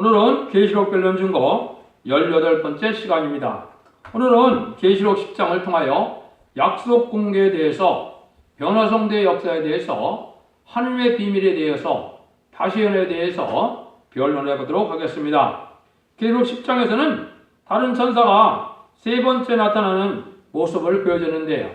오늘은 계시록 결론 증거 18번째 시간입니다. 오늘은 계시록 10장을 통하여 약속 공개에 대해서, 변화성대 역사에 대해서, 하늘의 비밀에 대해서, 다시연에 대해서 변론해 보도록 하겠습니다. 계시록 10장에서는 다른 천사가 세 번째 나타나는 모습을 보여주는데요.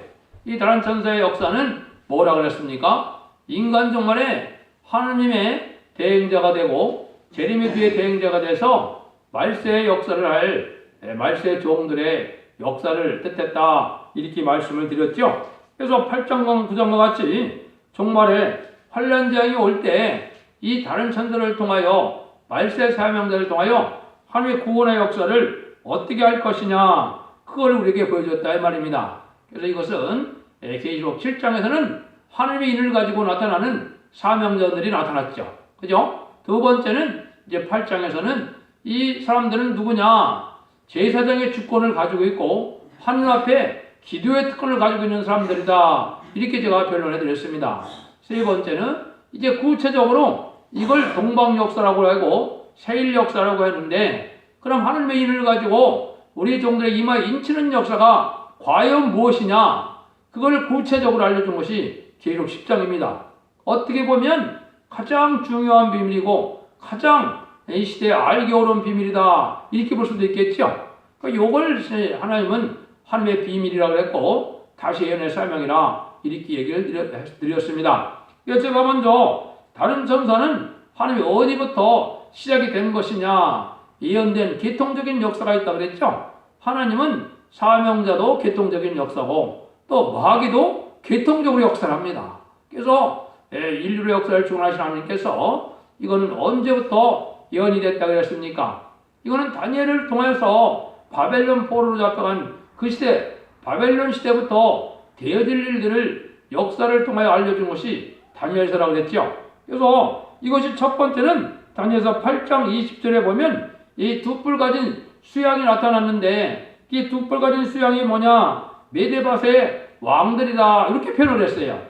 이 다른 천사의 역사는 뭐라 그랬습니까? 인간 종말에 하느님의 대행자가 되고 재림의 뒤에 대행자가 돼서 말세의 역사를 할 말세 종들의 역사를 뜻했다, 이렇게 말씀을 드렸죠. 그래서 8장과 9장과 같이 종말에 환난 재앙이 올 때 이 다른 천사를 통하여, 말세 사명자를 통하여 하나님의 구원의 역사를 어떻게 할 것이냐, 그걸 우리에게 보여줬다 이 말입니다. 그래서 이것은 계시록 7장에서는 하나님의 인을 가지고 나타나는 사명자들이 나타났죠. 그죠? 두 번째는 이제 8장에서는 이 사람들은 누구냐? 제사장의 주권을 가지고 있고 하늘 앞에 기도의 특권을 가지고 있는 사람들이다, 이렇게 제가 변론해 드렸습니다. 세 번째는 이제 구체적으로 이걸 동방 역사라고 하고 세일 역사라고 했는데, 그럼 하늘의 인을 가지고 우리 종들의 이마에 인치는 역사가 과연 무엇이냐, 그걸 구체적으로 알려준 것이 계시록 10장입니다. 어떻게 보면 가장 중요한 비밀이고 가장 이 시대에 알기 어려운 비밀이다, 이렇게 볼 수도 있겠죠. 이걸 하나님은 하나님의 비밀이라고 했고 다시 예언의 설명이라 이렇게 얘기를 드렸습니다. 그래서 제가 먼저 다른 천사는 하나님이 어디부터 시작이 된 것이냐, 예언된 계통적인 역사가 있다 그랬죠. 하나님은 사명자도 계통적인 역사고 또 마귀도 계통적으로 역사를 합니다. 그래서 인류의 역사를 주관하신 하나님께서 이거는 언제부터 예언이 됐다고 그랬습니까? 이거는 다니엘을 통해서 바벨론 포로로 잡혀간 그 시대, 바벨론 시대부터 되어질 일들을 역사를 통하여 알려준 것이 다니엘서라고 그랬죠. 그래서 이것이 첫 번째는 다니엘서 8장 20절에 보면 이 두 뿔 가진 수양이 나타났는데, 이 두 뿔 가진 수양이 뭐냐? 메데바사의 왕들이다, 이렇게 표현을 했어요.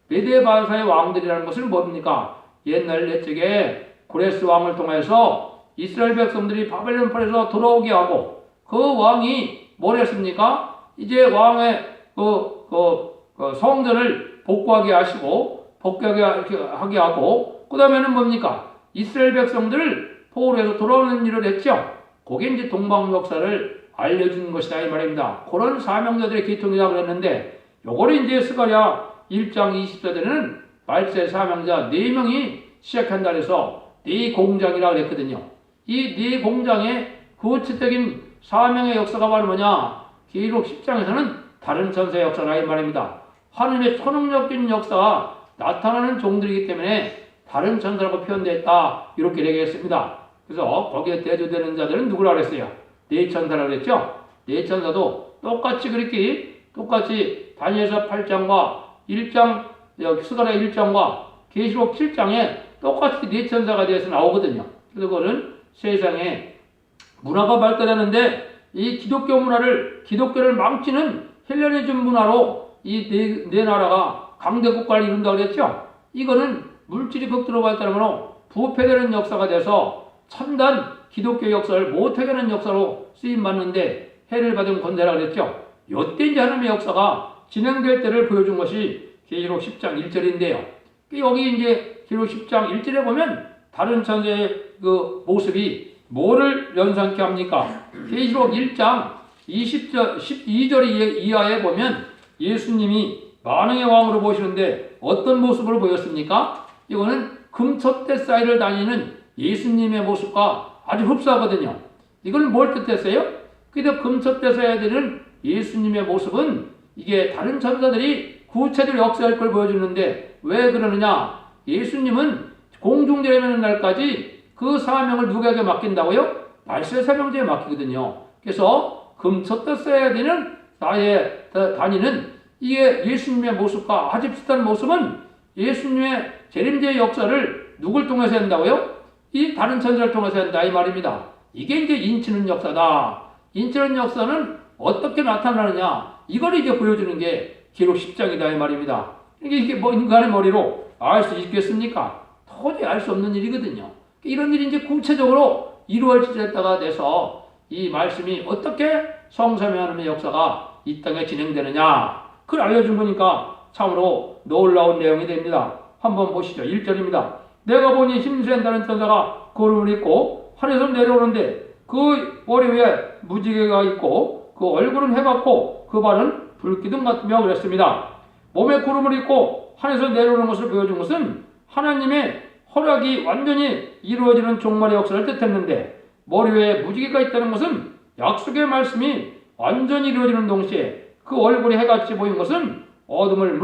메데바사의 왕들이라는 것은 뭡니까? 옛날 옛적에 고레스 왕을 통해서 이스라엘 백성들이 바벨론 포로에서 돌아오게 하고, 그 왕이 뭘 했습니까? 이제 왕의 성전을 복구하게 하시고 복귀하게 하고, 그 다음에는 뭡니까? 이스라엘 백성들을 포로에서 돌아오는 일을 했죠. 그게 이제 동방 역사를 알려주는 것이다 이 말입니다. 그런 사명자들의 계통이라고 그랬는데, 요거를 이제 스가랴 1장 20절에는 말세 사명자 4명이 시작한다 해서 네 공장이라고 그랬거든요. 이 네 공장의 구체적인 사명의 역사가 바로 뭐냐? 계시록 10장에서는 다른 천사의 역사라 이 말입니다. 하나님의 초능력적인 역사가 나타나는 종들이기 때문에 다른 천사라고 표현됐다, 이렇게 얘기했습니다. 그래서 거기에 대조되는 자들은 누구라 그랬어요? 네 천사라고 그랬죠? 네 천사도 똑같이 다니엘서 8장과 1장, 스가랴 1장과 계시록 7장에 똑같이 네 천사가 되어서 나오거든요. 그래서 그거는 세상에 문화가 발달하는데 이 기독교를 망치는 헬레니즘 문화로 이 네 나라가 강대 국가를 이룬다고 그랬죠. 이거는 물질이 극도로 발달하므로 부패되는 역사가 돼서 첨단 기독교 역사를 못하게 하는 역사로 쓰임받는데 해를 받은 건대라 그랬죠. 요때 이제 하나님의 역사가 진행될 때를 보여준 것이 계시록 10장 1절인데요. 여기 이제 계시록 10장 1절에 보면 다른 천사의 그 모습이 뭐를 연상케 합니까? 계시록 1장 20절, 12절 이하에 보면 예수님이 만왕의 왕으로 보시는데 어떤 모습을 보였습니까? 이거는 금첫 사이를 다니는 예수님의 모습과 아주 흡사하거든요. 이건 뭘 뜻했어요? 그래서 금첫 사이에 되는 예수님의 모습은 이게 다른 천사들이 구체적으로 역사할 걸 보여주는데, 왜 그러느냐? 예수님은 공중재림하는 날까지 그 사명을 누구에게 맡긴다고요? 말세 사명자에 맡기거든요. 그래서 금첫 사이에 되는 나의 다니는 이게 예수님의 모습과 아주 비슷한 모습은 예수님의 재림제의 역사를 누굴 통해서 한다고요? 이 다른 천사를 통해서 한다 이 말입니다. 이게 이제 인치는 역사다. 인치는 역사는 어떻게 나타나느냐, 이걸 이제 보여주는 게 기록 10장이다 이 말입니다. 이게 뭐 인간의 머리로 알 수 있겠습니까? 도저히 알 수 없는 일이거든요. 이런 일이 이제 구체적으로 이루어지다가 돼서 이 말씀이 어떻게 성삼위 하나님의 역사가 이 땅에 진행되느냐, 그걸 알려준 거니까 참으로 놀라운 내용이 됩니다. 한번 보시죠. 1절입니다. 내가 보니 힘센다는 천사가 구름을 입고 하늘에서 내려오는데 그 머리 위에 무지개가 있고 그 얼굴은 해같고 그 발은 불기둥 같으며 그랬습니다. 몸에 구름을 입고 하늘에서 내려오는 것을 보여준 것은 하나님의 허락이 완전히 이루어지는 종말의 역사를 뜻했는데, 머리 위에 무지개가 있다는 것은 약속의 말씀이 완전히 이루어지는 동시에 그 얼굴이 해같이 보인 것은 어둠을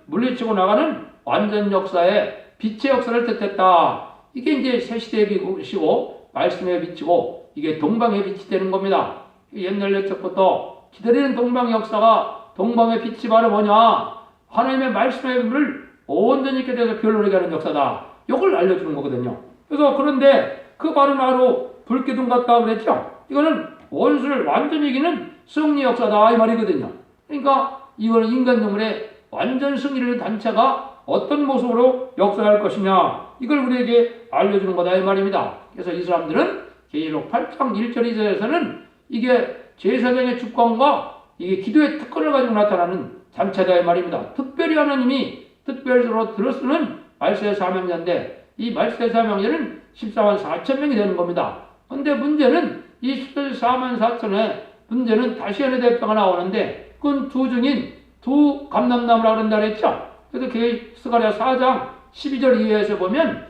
물리치고 나가는 완전 역사의 빛의 역사를 뜻했다. 이게 이제 새 시대의 빛이고 말씀의 빛이고 이게 동방의 빛이 되는 겁니다. 옛날 옛적부터 기다리는 동방의 역사가, 동방의 빛이 바로 뭐냐? 하나님의 말씀의 빛을 온전히 있게 돼서 별로르게 하는 역사다. 이걸 알려주는 거거든요. 그래서 그런데 그 바로 불기둥 같다 그랬죠? 이거는 원수를 완전히 이기는 승리 역사다 이 말이거든요. 그러니까 이거는 인간 영혼의 완전 승리를 단체가 어떤 모습으로 역사할 것이냐, 이걸 우리에게 알려주는 거다 이 말입니다. 그래서 이 사람들은 계시록 8장 1절 2절에서는 이게 제사장의 주권과 이게 기도의 특권을 가지고 나타나는 단체다 이 말입니다. 특별히 하나님이 특별히로 들어쓰는 말세 사명자인데 이 말세 사명자는 14만 4천 명이 되는 겁니다. 그런데 문제는 이 14만 4천의 문제는 다시 연의 대표가 나오는데 그건 두 증인 두 감람나무라고 그런다 그랬죠. 그래서 스가랴 4장 12절 이하에서 보면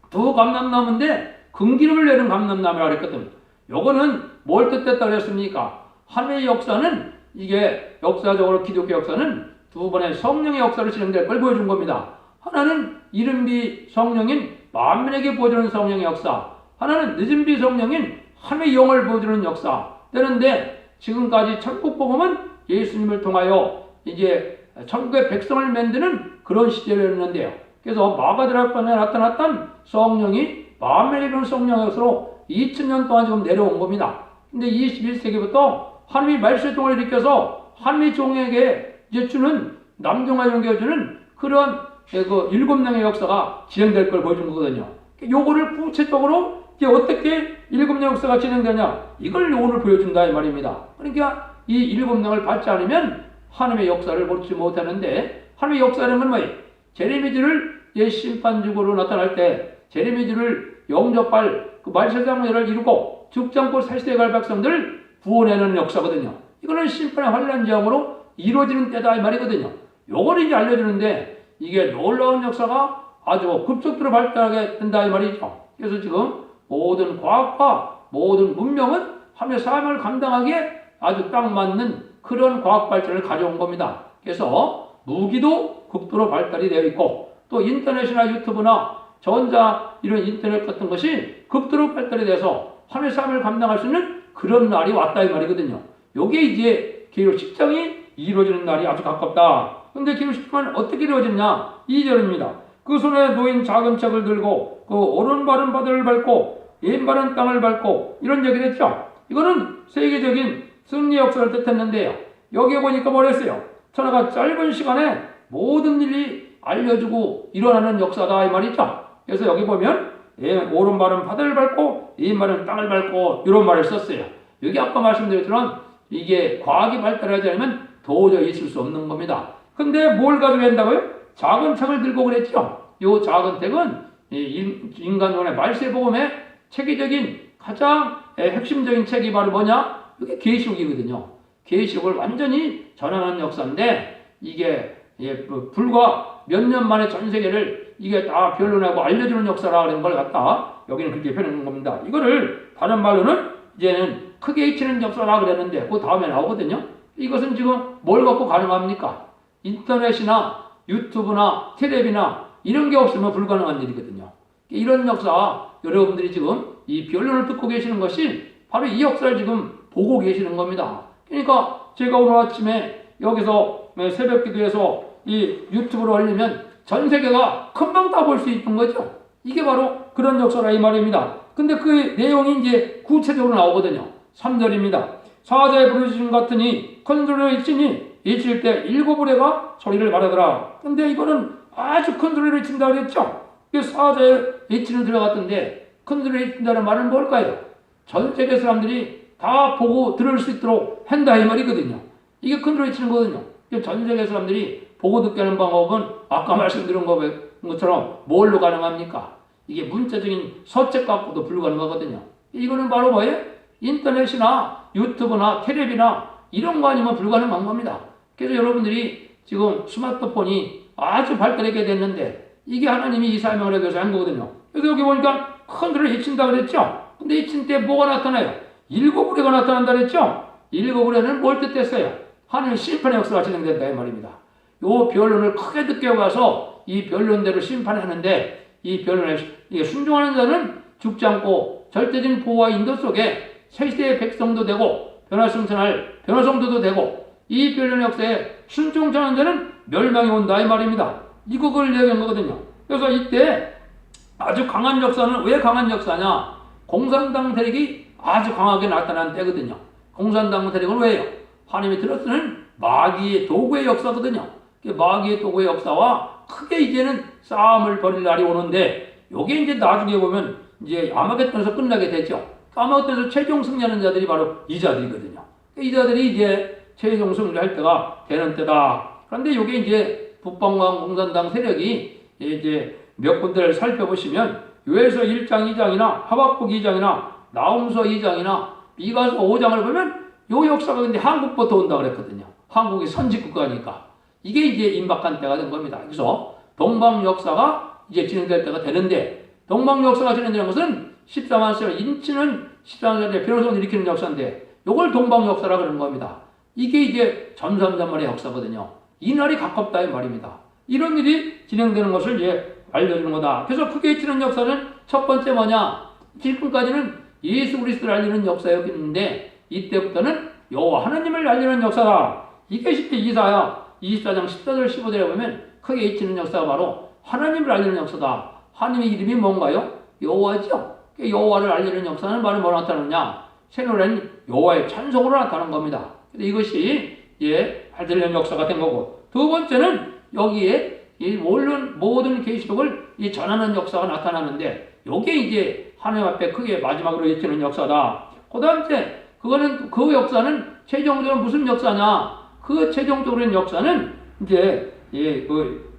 두 감람나무인데 금기름을 내는 감람나무라고 그랬거든. 요거는 뭘 뜻했다 그랬습니까? 하나님의 역사는, 이게 역사적으로 기독교 역사는 두 번의 성령의 역사를 진행될 걸 보여준 겁니다. 하나는 이른비 성령인 만민에게 보여주는 성령의 역사, 하나는 늦은비 성령인 하나님의 영을 보여주는 역사 되는데, 지금까지 천국복음은 예수님을 통하여 이제 천국의 백성을 만드는 그런 시대였는데요. 그래서 마가다락방에 나타났던 성령이 만민에게 보는 성령의 역사로 2000년 동안 지금 내려온 겁니다. 근데 21세기부터 하나님이 말씀을 일으켜서 하나님의 종에게 이제 주는, 남종과 연결주는 그런 그 7명의 역사가 진행될 걸 보여준 거거든요. 요거를 구체적으로 이제 어떻게 7명 역사가 진행되냐, 이걸 오늘 보여준다 이 말입니다. 그러니까 이 7명을 받지 않으면 하나님의 역사를 보지 못하는데, 하나님의 역사는 건 뭐예요? 제레미지를 심판주구로 나타날 때 제레미지를 영접할 그 말세상을 이루고 죽장골 사시대에 갈 백성들을 구원해내는 역사거든요. 이거는 심판의 환란지형으로 이루어지는 때다 이 말이거든요. 요걸 이제 알려주는데 이게 놀라운 역사가 아주 급속도로 발달하게 된다 이 말이죠. 그래서 지금 모든 과학과 모든 문명은 하나님의 사명을 감당하기에 아주 딱 맞는 그런 과학 발전을 가져온 겁니다. 그래서 무기도 극도로 발달이 되어 있고, 또 인터넷이나 유튜브나 전자 이런 인터넷 같은 것이 극도로 발달이 돼서 하나님의 사명을 감당할 수 있는 그런 날이 왔다 이 말이거든요. 요게 이제 계율 10장이 이루어지는 날이 아주 가깝다. 근데 계율 10장은 어떻게 이루어졌냐? 2절입니다. 그 손에 놓인 작은 책을 들고 그 오른발은 바다를 밟고 왼발은 땅을 밟고, 이런 얘기를 했죠. 이거는 세계적인 승리 역사를 뜻했는데요. 여기에 보니까 뭐랬어요? 천하가 짧은 시간에 모든 일이 알려주고 일어나는 역사다 이 말이죠. 그래서 여기 보면 오른발은 바다를 밟고 왼발은 땅을 밟고 이런 말을 썼어요. 여기 아까 말씀드렸지만 이게 과학이 발달하지 않으면 도저히 있을 수 없는 겁니다. 근데 뭘 가지고 한다고요? 작은 책을 들고 그랬죠. 이 작은 책은 인간론의 말세복음의 체계적인 가장 핵심적인 책이 바로 뭐냐? 이게 계시록이거든요. 계시록을 완전히 전환하는 역사인데, 이게 불과 몇 년 만에 전 세계를 이게 다 변론하고 알려주는 역사라는 걸 갖다 여기는 그렇게 표현한 겁니다. 이거를 다른 말로는 이제는 크게 치는 역사라 그랬는데 그 다음에 나오거든요. 이것은 지금 뭘 갖고 가능합니까? 인터넷이나 유튜브나 텔레비나 이런 게 없으면 불가능한 일이거든요. 이런 역사, 여러분들이 지금 이 변론을 듣고 계시는 것이 바로 이 역사를 지금 보고 계시는 겁니다. 그러니까 제가 오늘 아침에 여기서 새벽 기도에서 이 유튜브로 올리면 전 세계가 금방 다 볼 수 있는 거죠. 이게 바로 그런 역사라 이 말입니다. 근데 그 내용이 이제 구체적으로 나오거든요. 3절입니다. 사자의 부르짖음 같으니 큰 소리로 외치니 외칠 때 7우레가 소리를 말하더라. 근데 이거는 아주 큰 소리로 외친다 그랬죠. 사자의 외치는 들어갔던데 컨트롤해 준다는 말은 뭘까요? 전 세계 사람들이 다 보고 들을 수 있도록 한다 이 말이거든요. 이게 컨트롤해 치는 거거든요. 전 세계 사람들이 보고 듣게 하는 방법은 아까 말씀드린 것처럼 뭘로 가능합니까? 이게 문자적인 서책 갖고도 불가능하거든요. 이거는 바로 뭐예요? 인터넷이나 유튜브나 텔레비나 이런 거 아니면 불가능한 겁니다. 그래서 여러분들이 지금 스마트폰이 아주 발달하게 됐는데 이게 하나님이 이 사명을 하기 위해서 한 거거든요. 그래서 여기 보니까 컨트롤 해친다 그랬죠? 근데 해친 때 뭐가 나타나요? 일곱 우레가 나타난다 그랬죠? 일곱 우레는 뭘 뜻했어요? 하나님 심판의 역사가 진행된다 이 말입니다. 요 변론을 크게 듣게 와서 이 변론대로 심판하는데 이 변론에 순종하는 자는 죽지 않고 절대적인 보호와 인도 속에 세시대의 백성도 되고 변화성도도 되고 이 변론의 역사에 순종하는 자는 멸망이 온다 이 말입니다. 이걸 얘기한 거거든요. 그래서 이때 아주 강한 역사는 왜 강한 역사냐? 공산당 대립이 아주 강하게 나타난 때거든요. 공산당 대립은 왜요? 하나님이 들어쓰는 마귀의 도구의 역사거든요. 마귀의 도구의 역사와 크게 이제는 싸움을 벌일 날이 오는데 요게 이제 나중에 보면 이제 아마겟돈에서 끝나게 되죠. 아마겟돈에서 최종 승리하는 자들이 바로 이 자들이거든요. 이 자들이 이제 최종 승리할 때가 되는 때다. 그런데 요게 이제 북방과 공산당 세력이 이제 몇 군데를 살펴보시면 요에서 1장 2장이나 하박국 2장이나 나홈서 2장이나 미가서 5장을 보면 요 역사가 근데 한국부터 온다 그랬거든요. 한국이 선진국가니까. 이게 이제 임박한 때가 된 겁니다. 그래서 동방 역사가 이제 진행될 때가 되는데 동방 역사가 진행되는 것은 14만 세력, 인치는 14만 세력의 변호성을 일으키는 역사인데 요걸 동방 역사라 그러는 겁니다. 이게 이제 전삼전말의 역사거든요. 이 날이 가깝다 이 말입니다. 이런 일이 진행되는 것을 이제 알려주는 거다. 그래서 크게 치는 역사는 첫 번째 뭐냐? 지금까지는 예수 그리스도를 알리는 역사였는데 이때부터는 여호와 하나님을 알리는 역사다. 이게 10대 이사야 24장 14절 15절에 보면 크게 치는 역사가 바로 하나님을 알리는 역사다. 하나님의 이름이 뭔가요? 여호와죠. 여호와를 알리는 역사는 바로 뭐로 나타나느냐? 새노래는 여호와의 찬송으로 나타나는 겁니다. 이것이 알리는 역사가 된 거고 두 번째는 여기에 모든 계시록을 전하는 역사가 나타나는데 이게 이제 하나님 앞에 크게 마지막으로 외치는 역사다. 그 다음째 그 역사는 최종적으로 무슨 역사냐? 그 최종적으로는 역사는 이제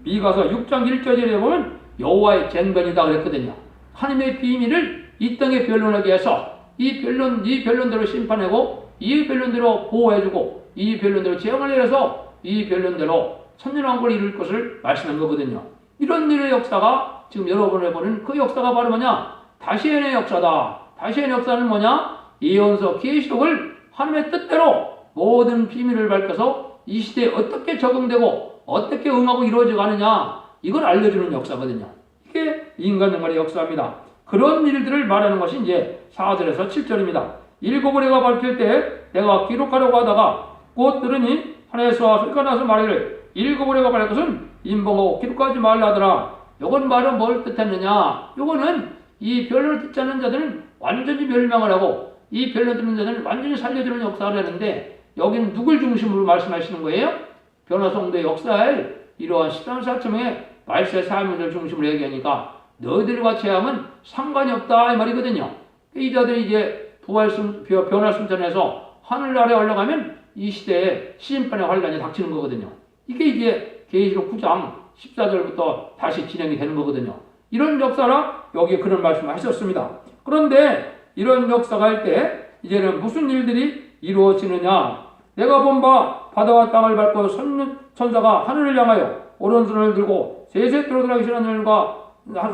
미가서 6장 1절에 보면 여호와의 쟁변이다 그랬거든요. 하나님의 비밀을 이 땅에 변론하게 해서 이 변론대로 심판하고 이 변론대로 보호해주고 이 변론대로 재앙을 내려서 이 변론대로 천년왕국을 이룰 것을 말씀한 거거든요. 이런 일의 역사가 지금 여러분이 보는 그 역사가 바로 뭐냐? 다시엔의 역사다. 다시엔의 역사는 뭐냐? 예언서 계시록을 하나님의 뜻대로 모든 비밀을 밝혀서 이 시대에 어떻게 적응되고 어떻게 응하고 이루어져 가느냐 이걸 알려주는 역사거든요. 이게 인간영말의 역사입니다. 그런 일들을 말하는 것이 이제 4절에서 7절입니다. 일곱 우레가 밝힐 때 내가 기록하려고 하다가 곧 들으니 하늘에서 소리가 나서 말하기를 일곱 우레가 밝힐 것은 인봉하고 기록하지 말라 하더라. 요건 말은 뭘 뜻했느냐? 요거는 이 변론을 듣지 않는 자들은 완전히 멸망을 하고 이 변론 듣는 자들은 완전히 살려주는 역사를 하는데 여기는 누굴 중심으로 말씀하시는 거예요? 변화성도의 역사에 이러한 13사천명의 말세 사명을 중심으로 얘기하니까 너희들과 재앙은 상관이 없다 이 말이거든요. 이 자들이 이제 변화승천에서 하늘 아래 올라가면 이 시대에 심판의 환란이 닥치는 거거든요. 이게 이제 계시록 9장 14절부터 다시 진행이 되는 거거든요. 이런 역사라 여기에 그런 말씀을 하셨습니다. 그런데 이런 역사가 할 때 이제는 무슨 일들이 이루어지느냐? 내가 본 바 바다와 땅을 밟고 천사가 하늘을 향하여 오른손을 들고 세세 들어가시는 하늘과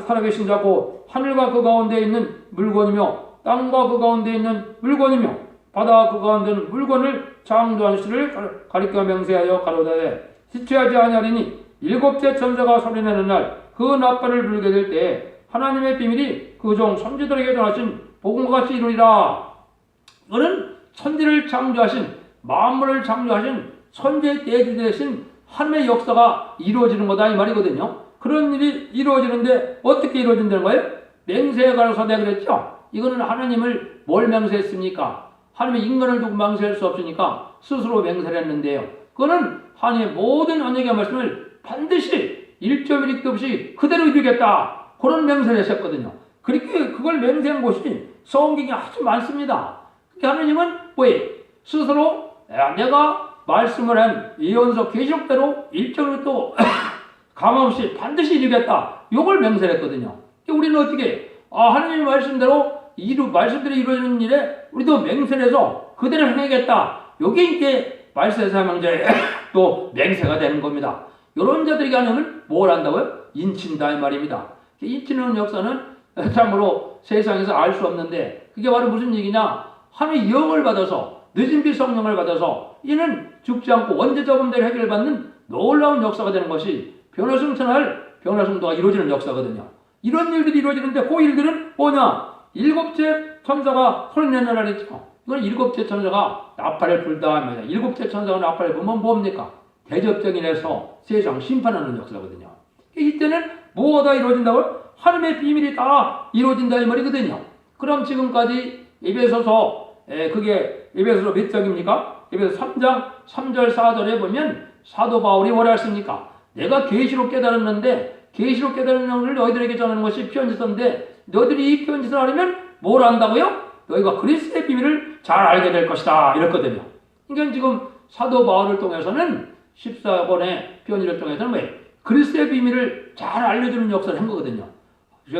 살아계신 자고 하늘과 그 가운데 있는 물건이며 땅과 그 가운데 있는 물건이며 바다와 그 가운데 있는 물건을 창조한 시를 가리켜 맹세하여 가로되 지체하지 아니하리니 일곱째 천사가 소리내는 날 그 나팔을 불게 될 때 하나님의 비밀이 그 종 선지들에게 전하신 복음과 같이 이루리라. 이거는 천지를 창조하신 만물을 창조하신 천지의 대주 되신 하나님의 역사가 이루어지는 거다 이 말이거든요. 그런 일이 이루어지는데 어떻게 이루어진다는 거예요? 맹세에 관해서 내가 그랬죠. 이거는 하나님을 뭘 맹세했습니까? 하나님의 인간을 두고 맹세할 수 없으니까 스스로 맹세를 했는데요. 그거는 하나님의 모든 언약의 말씀을 반드시 1.1도 없이 그대로 이루겠다. 그런 맹세를 하셨거든요. 그렇게 그걸 맹세한 곳이 성경이 아주 많습니다. 하나님은 뭐예요? 스스로 내가 말씀을 한 예언서 계시록대로 일정을 또 가망없이 반드시 이루겠다. 이걸 맹세했거든요. 우리는 어떻게 해요? 하나님의 말씀대로 말씀대로 이루어지는 일에 우리도 맹세를 해서 그대로 행하겠다. 이게 이제 말세사명자의 또 맹세가 되는 겁니다. 이런 자들에게 하나님은 뭘 한다고요? 인친다 이 말입니다. 인치는 역사는 참으로 세상에서 알 수 없는데 그게 바로 무슨 얘기냐? 하나님의 영을 받아서 늦은 빛 성령을 받아서 이는 죽지 않고 원죄적음대로 해결받는 놀라운 역사가 되는 것이 변화승천할 변화승도가 이루어지는 역사거든요. 이런 일들이 이루어지는데 그 일들은 뭐냐? 일곱째 천사가 손을 내놓으라 그랬죠. 이건 일곱째 천사가 나팔을 불다 합니다. 일곱째 천사가 나팔을 불면 뭡니까? 대접적인 에서 세상 심판하는 역사거든요. 이때는 뭐가 이루어진다고요? 하나님의 비밀이 다 이루어진다 이 말이거든요. 그럼 지금까지 에베소서 그게 에베소서 몇 장입니까? 에베소 3장 3절 4절에 보면 사도 바울이 뭐라 했습니까? 내가 계시로 깨달았는데 계시로 깨달은 것을 너희들에게 전하는 것이 편지서인데 너희들이 이 편지서를 하려면 뭘 안다고요? 너희가 그리스도의 비밀을 잘 알게 될 것이다 이랬거든요. 그러니까 지금 사도 바울을 통해서는 14권의 편지를 통해서는 뭐예요? 그리스도의 비밀을 잘 알려주는 역사를 한 거거든요.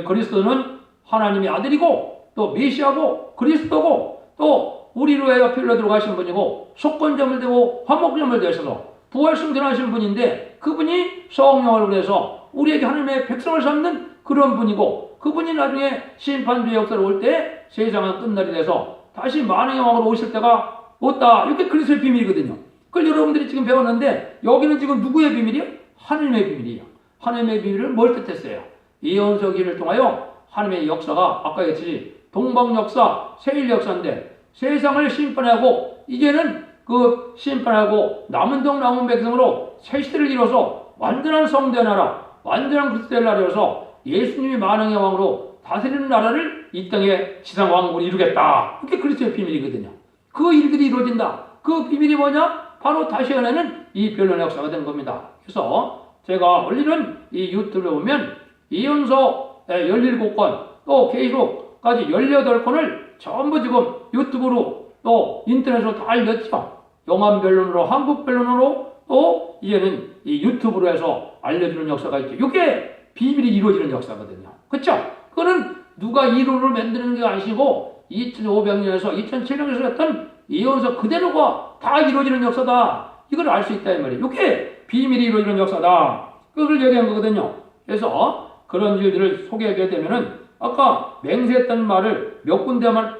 그리스도는 하나님의 아들이고 또 메시아고 그리스도고 또 우리로 해야 필로 들어가신 분이고 속건점을 되고 화목점을 되셔서 부활 승천하신 분인데 그분이 성령을 그래서 우리에게 하나님의 백성을 삼는 그런 분이고 그분이 나중에 심판주의 역사를 올 때 세상은 끝날이 돼서 다시 만왕의 왕으로 오실 때가 없다. 이렇게 그리스도의 비밀이거든요. 그걸 여러분들이 지금 배웠는데 여기는 지금 누구의 비밀이요? 하나님의 비밀이에요. 하나님의 비밀을 뭘 뜻했어요? 예언서기를 통하여 하나님의 역사가 아까 얘기했지 동방 역사, 세일 역사인데 세상을 심판하고 이제는 그 심판하고 남은 동 남은 백성으로 새 시대를 이뤄서 완전한 성대 나라, 완전한 그리스도의 나라여서 예수님이 만왕의 왕으로 다스리는 나라를 이 땅에 지상 왕국으로 이루겠다. 그게 그리스도의 비밀이거든요. 그 일들이 이루어진다. 그 비밀이 뭐냐? 바로 다시 연애는 이 변론의 역사가 된 겁니다. 그래서 제가 올리는 이 유튜브에 보면 예언서 17권 또 계시록까지 18권을 전부 지금 유튜브로 또 인터넷으로 다 알렸죠. 영암 변론으로 한국 변론으로 또 이제는 이 유튜브로 해서 알려주는 역사가 있죠. 이게 비밀이 이루어지는 역사거든요. 그렇죠? 그거는 누가 이론을 만드는 게 아니고 2500년에서 2700년에서 했던 예언서 그대로가 다 이루어지는 역사다. 이걸 알 수 있다 이 말이에요. 이게 비밀이 이루어지는 역사다. 그걸 얘기한 거거든요. 그래서 그런 일들을 소개하게 되면은 아까 맹세했던 말을 몇 군데만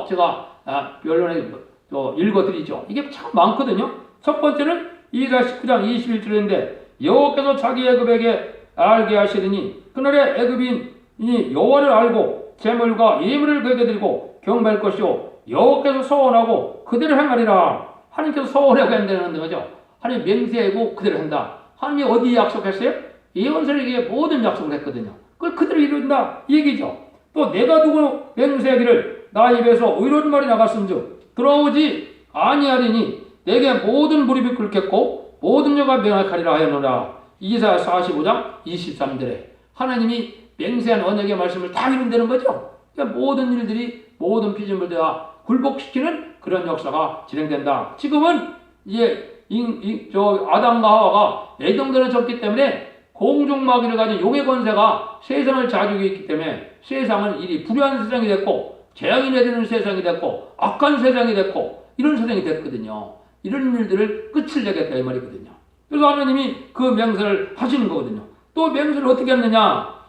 제가 변론에 읽어드리죠. 이게 참 많거든요. 첫 번째는 이사 19장 21절인데 여호와께서 자기 애굽에게 알게 하시더니 그날에 애굽인이 여호와를 알고 재물과 예물을 그에게 드리고 경배할 것이요 여호와께서 서원하고 그대로 행하리라. 하나님께서 서원하고 한다는 거죠. 하나님 맹세하고 그대로 한다. 하나님이 어디에 약속했어요? 예언서에게 모든 약속을 했거든요. 그걸 그대로 이룬다 이 얘기죠. 또 내가 두고 맹세하기를 나 입에서 의로운 말이 나갔은즉 들어오지 아니하리니 내게 모든 무릎이 꿇겠고 모든 여가 명확하리라 하였노라. 이사야 45장 23절에 하나님이 맹세한 언약의 말씀을 다 이룬다는 거죠. 그러니까 모든 일들이 모든 피조물들 다 굴복시키는 그런 역사가 진행된다. 지금은 이제 아담과 하와가 애동전을 졌기 때문에 공중마귀를 가진 용의 권세가 세상을 자주하고 있기 때문에 세상은 일이 불의한 세상이 됐고 재앙이 내리는 세상이 됐고 악한 세상이 됐고 이런 세상이 됐거든요. 이런 일들을 끝을 내겠다 이 말이거든요. 그래서 하나님이 그 맹세를 하시는 거거든요. 또 맹세를 어떻게 했느냐?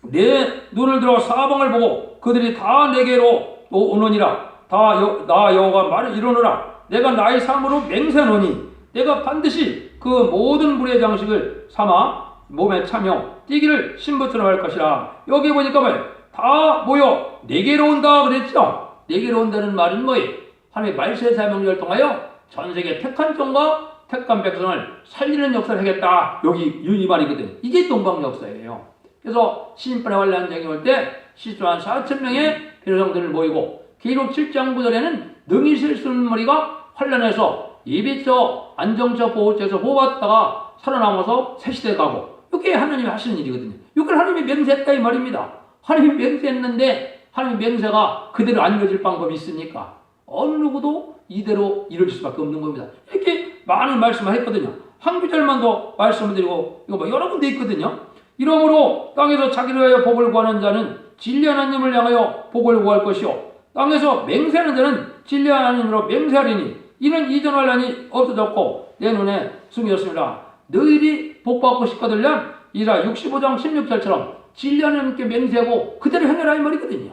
내 눈을 들어 사방을 보고 그들이 다 내게로 오느니라. 나 여호와 말을 이루노라. 내가 나의 삶으로 맹세하노니 내가 반드시 그 모든 불의 장식을 삼아 몸에 차며 뛰기를 신부처럼 할 것이라. 여기 보니까 뭐예요? 다 모여 내게로 온다 그랬죠? 내게로 온다는 말은 뭐예요? 하나님의 말세사명을 통하여 전 세계 택한 종과 택한 백성을 살리는 역사를 하겠다. 여기 이 말이거든요. 이게 동방 역사예요. 그래서 심판의 환란장이 올 때 시수한 4,000명의 백성들을 모이고 기록 7장 9절에는 능히 셀 수 없는 머리가 환란해서 예비처 안정처 보호처에서 보호받다가 살아남아서 새 시대에 가고 이게 하나님이 하시는 일이거든요. 이걸 하나님이 맹세했다 이 말입니다. 하나님이 맹세했는데 하나님의 맹세가 그대로 안 이루어질 방법이 있습니까? 어느 누구도 이대로 이루어질 수밖에 없는 겁니다. 이렇게 많은 말씀을 했거든요. 한 구절만 더 말씀을 드리고 이거 뭐 여러 군데 있거든요. 이러므로 땅에서 자기를 위하여 복을 구하는 자는 진리 하나님을 향하여 복을 구할 것이요 땅에서 맹세하는 자는 진리 하나님으로 맹세하리니 이는 이전 환란이 없어졌고 내 눈에 숨겼습니다. 너희들이 복받고 싶거들면 이라 65장 16절처럼 진리 하나님께 맹세하고 그대로 행하라 이 말이거든요.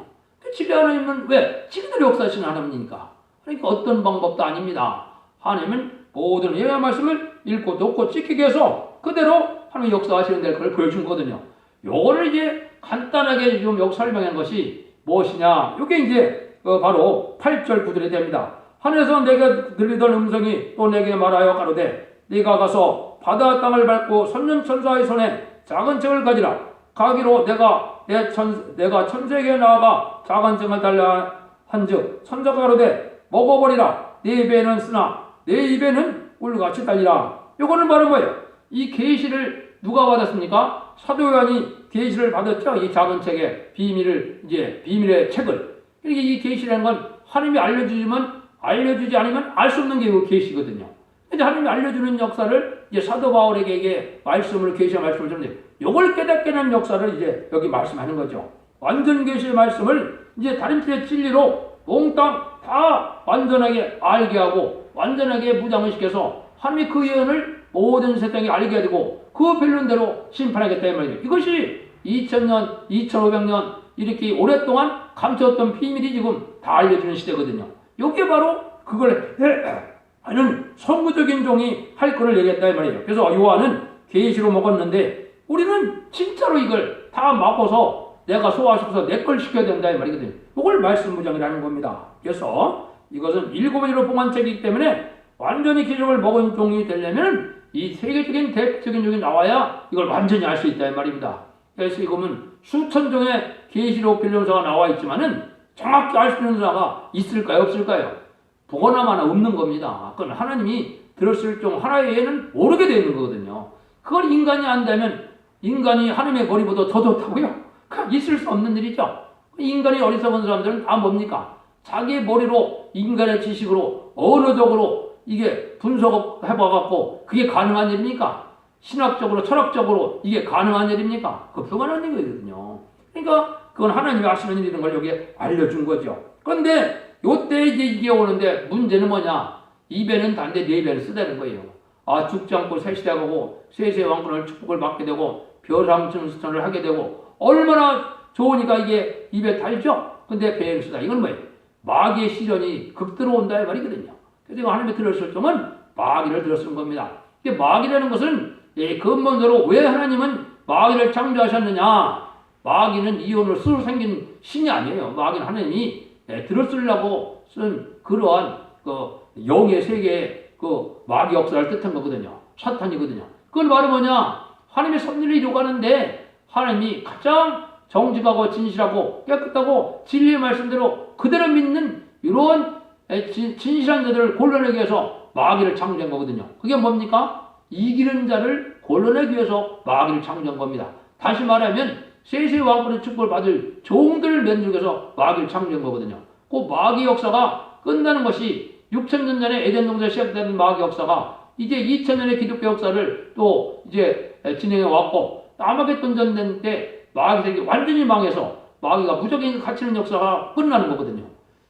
진리 하나님은 왜? 지그대로 역사하시는 하나님이니까. 그러니까 어떤 방법도 아닙니다. 하나님은 모든 예언의 말씀을 읽고 듣고 지키게 해서 그대로 하나님 역사하시는 데 그걸 보여준 거거든요. 요거를 이제 간단하게 좀 여기 설명한 것이 무엇이냐. 이게 이제 바로 8절 9절이 됩니다. 하늘에서 내게 들리던 음성이 또 내게 말하여 가로되 네가 가서 바다 땅을 밟고 선nhân 천사의 손에 작은 책을 가지라. 가기로 내가 천세계에 나아가 작은 책을 달라 한즉 천사가 가로되 먹어버리라. 네 입에는 쓰나 내 입에는 꿀같이 달리라. 요거는 바로 뭐예요? 이 계시를 누가 받았습니까? 사도 요한이 계시를 받았죠. 이 작은 책의 비밀의 책을. 그러니까 이 계시라는 건 하나님이 알려주지 않으면 알 수 없는 게 그 계시거든요. 근데 하나님이 알려주는 역사를 이제 사도 바울에게 이게 계시의 말씀을 줬는데 요걸 깨닫게 하는 역사를 이제 여기 말씀하는 거죠. 완전 계시의 말씀을 이제 다른 뜻의 진리로 몽땅 다 완전하게 알게 하고 완전하게 무장을 시켜서 하나님이 그 예언을 모든 세상에 알게 되고 그 변론대로 심판하겠다 이 말이에요. 이것이 2000년, 2500년 이렇게 오랫동안 감췄던 비밀이 지금 다 알려주는 시대거든요. 이게 바로 그걸 하는 선구적인 종이 할 거를 얘기했다 이 말이에요. 그래서 요한은 계시로 먹었는데 우리는 진짜로 이걸 다 먹어서 내가 소화시켜서 내 걸 시켜야 된다 이 말이거든요. 이걸 말씀무장이라는 겁니다. 그래서 이것은 7번째로 봉한 책이기 때문에 완전히 기록을 먹은 종이 되려면 이 세계적인 대표적인 종이 나와야 이걸 완전히 알 수 있다 이 말입니다. 그래서 이거는 수천 종의 계시록 변론서가 나와 있지만은 정확히 알 수 있는 사가 있을까요 없을까요? 보거나마나 없는 겁니다. 그건 하나님이 들었을 종 하나의 예는 모르게 되는 거거든요. 그걸 인간이 안다면 인간이 하나님의 머리보다 더 좋다고요? 그건 있을 수 없는 일이죠. 인간이 어리석은 사람들은 다 뭡니까? 자기 머리로 인간의 지식으로 언어적으로 이게 분석해봐갖고 그게 가능한 일입니까? 신학적으로 철학적으로 이게 가능한 일입니까? 그 불가능한 일이거든요. 그러니까 그건 하나님이 하시는 일인 걸 여기에 알려준 거죠. 그런데 요때 이제 이게 오는데 문제는 뭐냐? 입에는 단데 네 입에는 쓰다는 거예요. 죽지 않고 새시대하고 세세 왕권을 축복을 받게 되고 벼랑치는 수천을 하게 되고 얼마나 좋으니까 이게 입에 달죠? 근데 배에 쓰다. 이건 뭐예요? 마귀의 시련이 극도로 온다 이 말이거든요. 그래서 하나님이 들었을 점은 마귀를 들었은 겁니다. 이게 마귀라는 것은 근본적으로 왜 하나님은 마귀를 창조하셨느냐? 마귀는 이혼을 스스로 생긴 신이 아니에요. 마귀는 하나님이 들었으려고 쓴 그러한 영의 세계의 마귀 역사를 뜻한 거거든요. 사탄이거든요. 그건 바로 뭐냐? 하나님의 섭리를 이루어가는데 하나님이 가장 정직하고 진실하고 깨끗하고 진리의 말씀대로 그대로 믿는 이런 진실한 자들을 골라내기 위해서 마귀를 창조한 거거든요. 그게 뭡니까? 이기는 자를 골라내기 위해서 마귀를 창조한 겁니다. 다시 말하면 세세 왕권의 축복을 받을 종들을 만들기 위해서 마귀를 창조한 거거든요. 그 마귀 역사가 끝나는 것이 6,000년 전에 에덴 동산에 시작된 마귀 역사가 이제 2,000년의 기독교 역사를 또 이제 진행해 왔고 아마겟돈 전쟁 때 마귀 세계 완전히 망해서 마귀가 무적인 갇히는 역사가 끝나는 거거든요.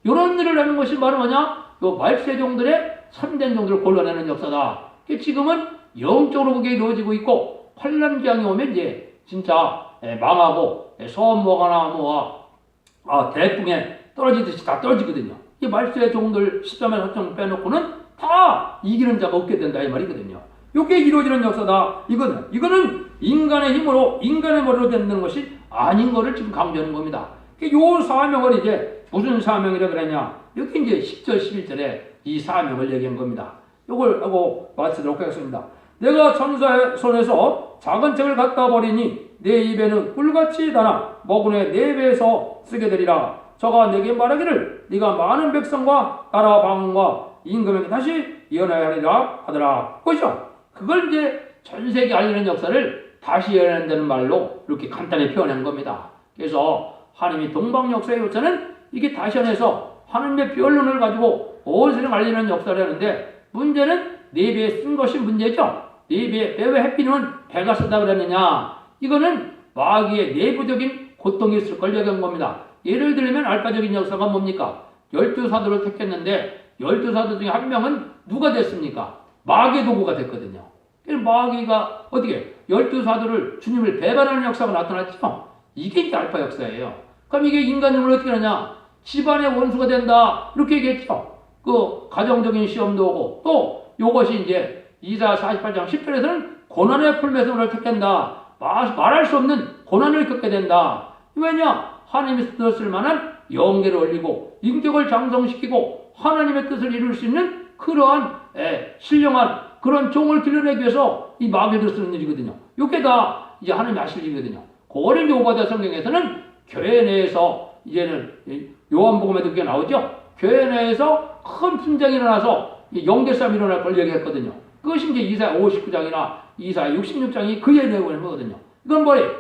이런 일을 하는 것이 바로 뭐냐? 요 말세종들의 참된 종들을 골라내는 역사다. 지금은 영적으로 그게 이루어지고 있고 환란기한이 오면 이제 진짜 망하고 소음모가나 대풍에 떨어지듯이 다 떨어지거든요. 이 말세 종들 13만 4천 빼놓고는 다 이기는 자가 없게 된다 이 말이거든요. 이게 이루어지는 역사다. 이거는 인간의 힘으로 인간의 머리로 되는 것이 아닌 것을 지금 강조하는 겁니다. 이 사명을 이제 무슨 사명이라 그러냐? 여기 이제 10절 11절에 이 사명을 얘기한 겁니다. 이걸 하고 마치도록 하겠습니다. 내가 천사의 손에서 작은 책을 갖다 버리니 내 입에는 꿀같이 달아 먹으내 네 배에서 쓰게 되리라. 저가 내게 말하기를 네가 많은 백성과 나라 방언과 임금에게 다시 예언하여 하리라 하더라. 그것이죠. 그걸 이제 전 세계 알리는 역사를 다시 예언한다는 말로 이렇게 간단히 표현한 겁니다. 그래서 하나님이 동방 역사의 요체는 이게 다시안에서 하나님의 변론을 가지고 온 세상을 알리는 역사를 하는데 문제는 네 배에 쓴 것이 문제죠. 네 배에 왜 해피는 배가 쓰다 그랬느냐? 이거는 마귀의 내부적인 고통이 있을 걸 얘기한 겁니다. 예를 들면 알파적인 역사가 뭡니까? 12사도를 택했는데 12사도 중에 한 명은 누가 됐습니까? 마귀의 도구가 됐거든요. 그래서 마귀가 어떻게 12사도를 주님을 배반하는 역사가 나타났죠. 이게 이제 알파 역사예요. 그럼 이게 인간을 어떻게 하냐? 집안의 원수가 된다. 이렇게 얘기했죠. 그 가정적인 시험도 오고 또 이것이 이제 이사야 48장 10절에서는 고난의 풀매성을 택한다. 말할 수 없는 고난을 겪게 된다. 왜냐? 하나님의 뜻을 만한 영계를 올리고 인격을 장성시키고 하나님의 뜻을 이룰 수 있는 그러한 신령한 그런 종을 길러내기 위해서 이 마귀를 쓰는 일이거든요. 이게 다 이제 하나님이 하실 일이거든요. 그거를 요구하다 성경에서는 교회 내에서 이제는 요한복음에도 그게 나오죠. 교회 내에서 큰 분쟁이 일어나서 영계싸움이 일어날 걸 얘기했거든요. 그것이 이제 이사야 59장이나 이사야 66장이 그의 내용을 하거든요. 이건 뭐예요?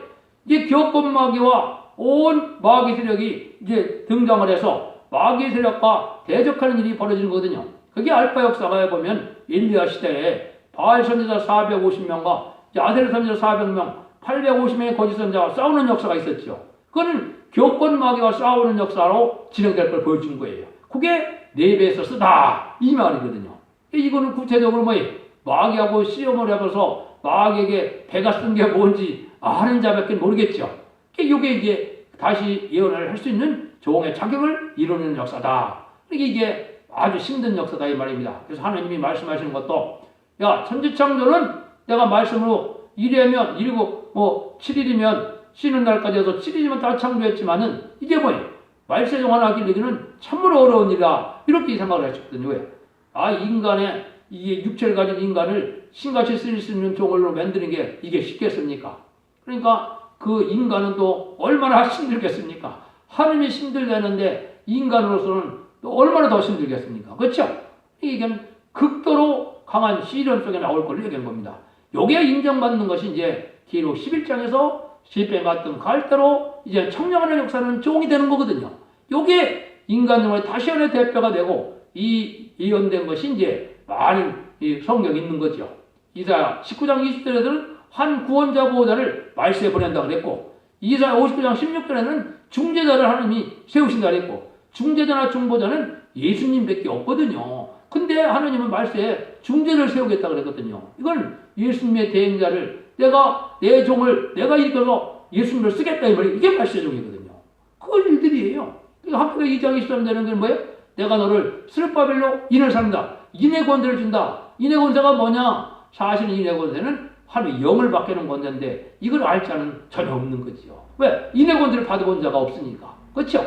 이제 기업권 마귀와 온 마귀 세력이 이제 등장을 해서 마귀 세력과 대적하는 일이 벌어지는 거거든요. 그게 알파 역사가에 보면 엘리야 시대에 바알 선지자 450명과 아셀 선지자 400명, 850명의 거짓 선지자와 싸우는 역사가 있었죠. 그거는 기업권 마귀와 싸우는 역사로 진행될 걸 보여준 거예요. 그게 네 배에서 쓰다 이 말이거든요. 이거는 구체적으로 뭐예요? 마귀하고 시험을 해봐서 마귀에게 배가 쓴 게 뭔지 아는 자밖에 모르겠죠. 이게 이제 다시 예언을 할 수 있는 종의 자격을 이루는 역사다. 이게 아주 힘든 역사다 이 말입니다. 그래서 하나님이 말씀하시는 것도 야 천지창조는 내가 말씀으로 1회면 7일이면 쉬는 날까지 해서 7일이면 다 창조했지만은 이게 뭐예요? 말세종 하나 기르기는 참으로 어려운 일이다. 이렇게 생각을 하셨거든요. 왜? 인간의 이게 육체를 가진 인간을 신같이 쓸 수 있는 종으로 만드는 게 이게 쉽겠습니까? 그러니까 그 인간은 또 얼마나 힘들겠습니까? 하나님이 힘들다는데 인간으로서는 또 얼마나 더 힘들겠습니까? 그렇죠? 이게 극도로 강한 시련 속에 나올 걸 얘기한 겁니다. 요게 인정받는 것이 이제 기록 11장에서 시편 같은 갈대로 이제 청량하는 역사는 종이 되는 거거든요. 요게 인간용의 다시안의 대표가 되고 이 예언된 것이 이제 많은 성경에 있는 거죠. 이사야 19장 20절에서는 한 구원자 보호자를 말세에 보낸다 그랬고 이사야 59장 16절에는 중재자를 하나님이 세우신다 그랬고 중재자나 중보자는 예수님밖에 없거든요. 근데 하나님은 말세에 중재를 세우겠다 그랬거든요. 이건 예수님의 대행자를 내 종을 내가 일으켜서 예수님을 쓰겠다 이 말이 이게 말세종이거든요. 그 일들이에요. 그러니까 학교 2장 23절에는 게 뭐예요? 내가 너를 스룹바벨로 인을 삼는다. 인의 권세를 준다. 인의 권세가 뭐냐? 사실은 인의 권세는 하나님의 영을 받게는 권세인데 이걸 알 자는 전혀 없는 거지요. 왜? 인의 권세를 받아본 자가 없으니까. 그렇죠?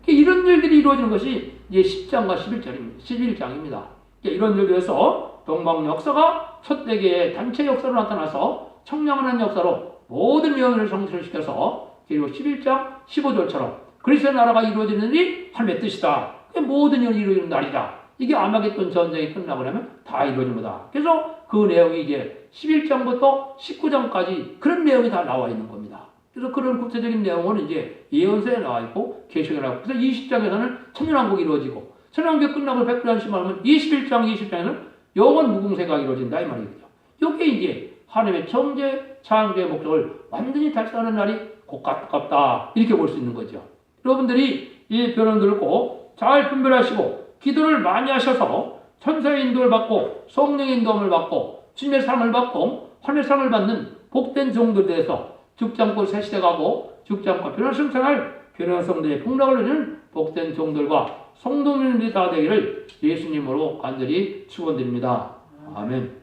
이런 일들이 이루어지는 것이 이제 10장과 11장입니다. 이런 일들에서 동방 역사가 첫 대계의 단체 역사로 나타나서 청량한 역사로 모든 예언을 성취시켜서 그리고 11장 15절처럼 그리스도의 나라가 이루어지는 일이 하나님의 뜻이다. 모든 일이 이루어지는 날이다. 이게 아마겟돈 전쟁이 끝나고 나면 다 이루어진 거다. 그래서 그 내용이 이제 11장부터 19장까지 그런 내용이 다 나와 있는 겁니다. 그래서 그런 구체적인 내용은 이제 예언서에 나와 있고 계시록에 나와 있고 그래서 20장에서는 천년왕국이 이루어지고 천년왕국이 끝나고 백두한심하면 21장 20장에는 영원 무궁세가 이루어진다 이 말이거든요. 이게 이제 하나님의 정죄 창조의 목적을 완전히 달성하는 날이 곧 가깝다 이렇게 볼 수 있는 거죠. 여러분들이 이 변론들을 꼭 잘 분별하시고 기도를 많이 하셔서 천사의 인도를 받고 성령의 인도함을 받고 주님의 사랑을 받고 하늘의 사랑을 받는 복된 종들에 대해서 죽지 않고 새 시대 가고 죽지 않고 변화성찰할 변화성들의 풍락을 누리는 복된 종들과 성도님들이 다 되기를 예수님으로 간절히 축원드립니다. 아멘.